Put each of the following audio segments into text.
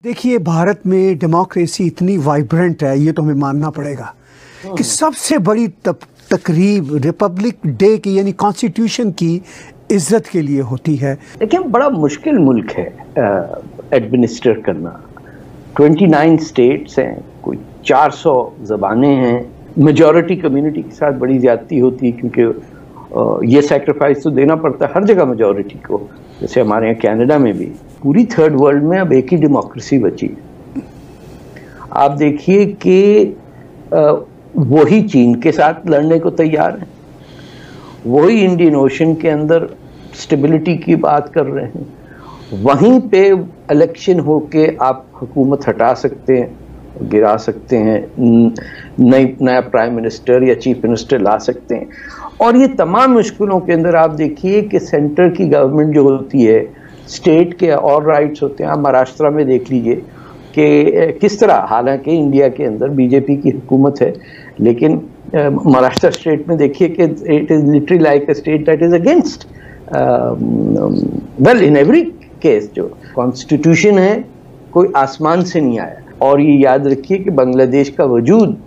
देखिए, भारत में डेमोक्रेसी इतनी वाइब्रेंट है, ये तो हमें मानना पड़ेगा कि सबसे बड़ी तकरीब रिपब्लिक डे की यानी कॉन्स्टिट्यूशन की इज्जत के लिए होती है। देखिए, बड़ा मुश्किल मुल्क है एडमिनिस्टर करना। 29 स्टेट्स हैं, कोई 400 ज़बानें हैं, मेजॉरिटी कम्युनिटी के साथ बड़ी ज़्यादती होती है क्योंकि ये सैक्रिफाइस तो देना पड़ता है हर जगह मेजॉरिटी को। जैसे हमारे यहाँ कनाडा में भी पूरी थर्ड वर्ल्ड में अब एक ही डेमोक्रेसी बची है। आप देखिए कि वही चीन के साथ लड़ने को तैयार है, वही इंडियन ओशन के अंदर स्टेबिलिटी की बात कर रहे हैं, वहीं पे इलेक्शन होके आप हुकूमत हटा सकते हैं, गिरा सकते हैं, नया प्राइम मिनिस्टर या चीफ मिनिस्टर ला सकते हैं। और ये तमाम मुश्किलों के अंदर आप देखिए कि सेंटर की गवर्नमेंट जो होती है, स्टेट के और राइट्स होते हैं। आप महाराष्ट्र में देख लीजिए कि किस तरह, हालांकि इंडिया के अंदर बीजेपी की हुकूमत है, लेकिन महाराष्ट्र स्टेट में देखिए कि it is literally like a state that is against well in every case. जो कॉन्स्टिट्यूशन है कोई आसमान से नहीं आया। और ये याद रखिए कि बांग्लादेश का वजूद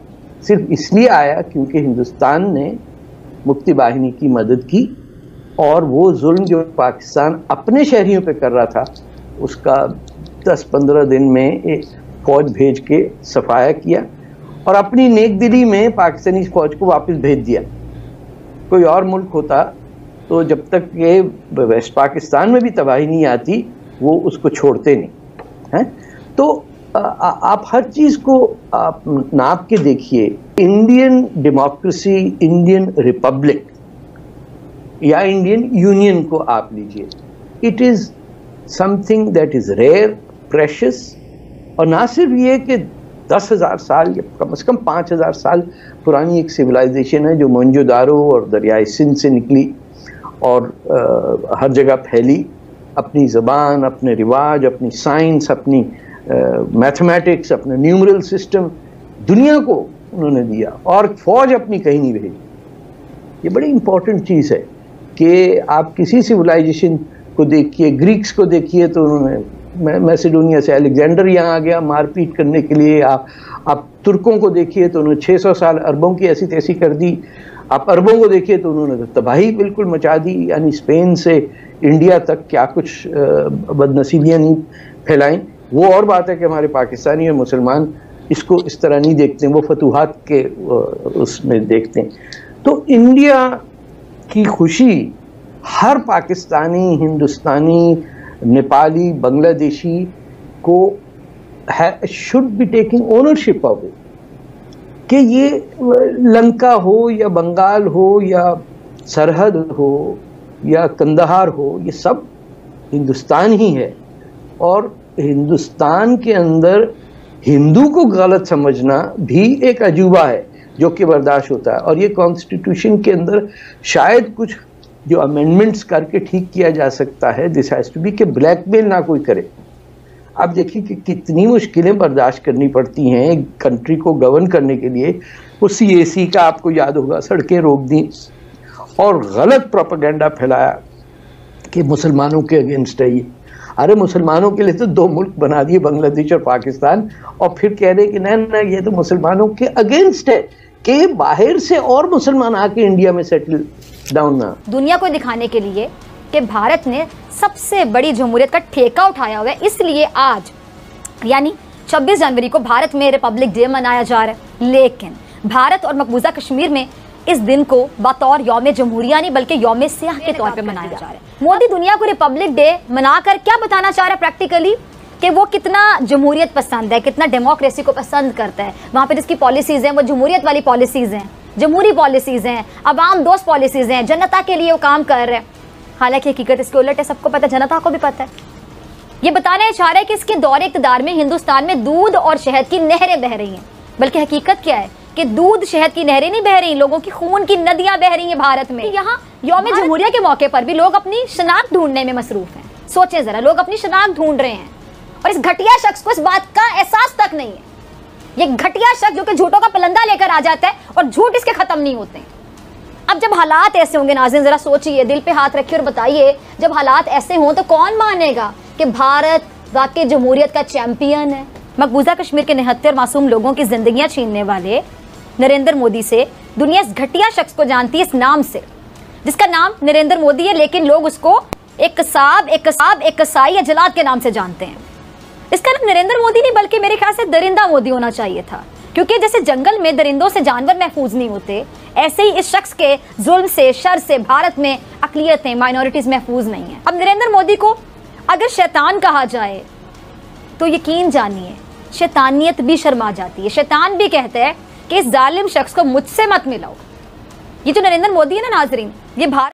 सिर्फ इसलिए आया क्योंकि हिंदुस्तान ने मुक्ति बाहिनी की मदद की, और वो जुल्म जो पाकिस्तान अपने शहरियों पे कर रहा था उसका 10-15 दिन में एक फौज भेज के सफाया किया और अपनी नेक दिली में पाकिस्तानी फौज को वापस भेज दिया। कोई और मुल्क होता तो जब तक ये वेस्ट पाकिस्तान में भी तबाही नहीं आती वो उसको छोड़ते नहीं हैं। तो आप हर चीज़ को आप नाप के देखिए। इंडियन डेमोक्रेसी, इंडियन रिपब्लिक या इंडियन यूनियन को आप लीजिए, it is something that is rare, precious. और ना सिर्फ ये कि 10,000 साल या कम से कम 5,000 साल पुरानी एक सिविलाइजेशन है जो मोहनजोदारो और दरियाए सिंध से निकली और हर जगह फैली, अपनी ज़बान, अपने रिवाज, अपनी साइंस, अपनी मैथमेटिक्स, अपना न्यूमरल सिस्टम दुनिया को उन्होंने दिया, और फौज अपनी कहीं नहीं भेजी। ये बड़ी इंपॉर्टेंट चीज़ है कि आप किसी सिविलाइजेशन को देखिए, ग्रीक्स को देखिए तो उन्होंने मैसेडोनिया से अलेक्जेंडर यहाँ आ गया मारपीट करने के लिए। आप तुर्कों को देखिए तो उन्होंने 600 साल अरबों की ऐसी तैसी कर दी। आप अरबों को देखिए तो उन्होंने तो तबाही बिल्कुल मचा दी, यानी स्पेन से इंडिया तक क्या कुछ बदनसीबियाँ नहीं फैलाई। वो और बात है कि हमारे पाकिस्तानी और मुसलमान इसको इस तरह नहीं देखते, वो फतूहात के उसमें देखते हैं। तो इंडिया की खुशी हर पाकिस्तानी, हिंदुस्तानी, नेपाली, बांग्लादेशी को should be taking ownership of it, कि ये लंका हो या बंगाल हो या सरहद हो या कंदहार हो, ये सब हिंदुस्तान ही है। और हिंदुस्तान के अंदर हिंदू को गलत समझना भी एक अजूबा है जो कि बर्दाश्त होता है। और ये कॉन्स्टिट्यूशन के अंदर शायद कुछ जो अमेंडमेंट्स करके ठीक किया जा सकता है, दिस हैज़ टू बी, कि ब्लैकमेल ना कोई करे। आप देखिए कि कितनी मुश्किलें बर्दाश्त करनी पड़ती हैं एक कंट्री को गवर्न करने के लिए। वो CAC का आपको याद होगा, सड़कें रोक दी और गलत प्रोपेगेंडा फैलाया कि मुसलमानों के अगेंस्ट है ये। अरे मुसलमानों के लिए तो 2 मुल्क बना दिए, बांग्लादेश और पाकिस्तान, और फिर कह रहे कि ना ये तो मुसलमानों के अगेंस्ट है कि बाहर से और मुसलमान आके इंडिया में सेटल डाउन ना। दुनिया को दिखाने के लिए कि भारत ने सबसे बड़ी जमहूरियत का ठेका उठाया हुआ है, इसलिए आज यानी 26 जनवरी को भारत में रिपब्लिक डे मनाया जा रहा है। लेकिन भारत और मकबूजा कश्मीर में इस दिन को बतौर यौम जमहूरिया नहीं बल्कि यौम सियाह के तौर पे मनाया जा रहा है। मोदी दुनिया को रिपब्लिक डे मनाकर क्या बताना चाह रहा है प्रैक्टिकली, कि वो कितना जमहूरियत पसंद है, कितना डेमोक्रेसी को पसंद करता है। वहाँ पे जिसकी पॉलिसीज़ हैं वो जमहूरियत वाली पॉलिसीज़ हैं, जमहूरी पॉलिसीज़ हैं, अवाम दोस्त पॉलिसीज़ हैं, जनता के लिए वो काम कर रहे हैं। हालांकि हकीकत इसके उलट है, सबको पता है, जनता को भी पता है। ये बताना चाह रहा है कि इसके दौरे इक़्तिदार में हिंदुस्तान में दूध और शहद की नहरें बह रही हैं, बल्कि हकीकत क्या है कि दूध शहद की नहरें नहीं बह रही, लोगों की खून की नदियां बह रही हैं भारत में। यहाँ यौम जमहूरिया के मौके पर भी लोग अपनी शनाख्त ढूंढने में मसरूफ हैं। सोचें जरा, लोग अपनी शनाख्त ढूंढ रहे हैं और इस घटिया शख्स को इस बात का एहसास तक नहीं है। ये घटिया शख्स जो कि झूठों का पलंदा लेकर आ जाता है और झूठ इसके खत्म नहीं होते। अब जब हालात ऐसे होंगे, नाज़रीन जरा सोचिए, दिल पे हाथ रखिए और बताइए, जब हालात ऐसे हों तो कौन मानेगा कि भारत वाकई जमहूरियत का चैंपियन है। मकबूजा कश्मीर के 79 मासूम लोगों की जिंदगियां छीनने वाले नरेंद्र मोदी से दुनिया इस घटिया शख्स को जानती है, इस नाम से, जिसका नाम नरेंद्र मोदी है, लेकिन लोग उसको एक कसाई या जलाद के नाम से जानते हैं। इसका नाम नरेंद्र मोदी नहीं बल्कि मेरे ख्याल से दरिंदा मोदी होना चाहिए था, क्योंकि जैसे जंगल में दरिंदों से जानवर महफूज नहीं होते, ऐसे ही इस शख्स के जुल्म से, शर से भारत में अकलियतें, माइनॉरिटीज महफूज नहीं है। अब नरेंद्र मोदी को अगर शैतान कहा जाए तो यकीन जानिए शैतानियत भी शर्मा जाती है। शैतान भी कहता है कि इस जालिम शख्स को मुझसे मत मिलाओ। ये जो नरेंद्र मोदी है ना नाजरीन, ये भारत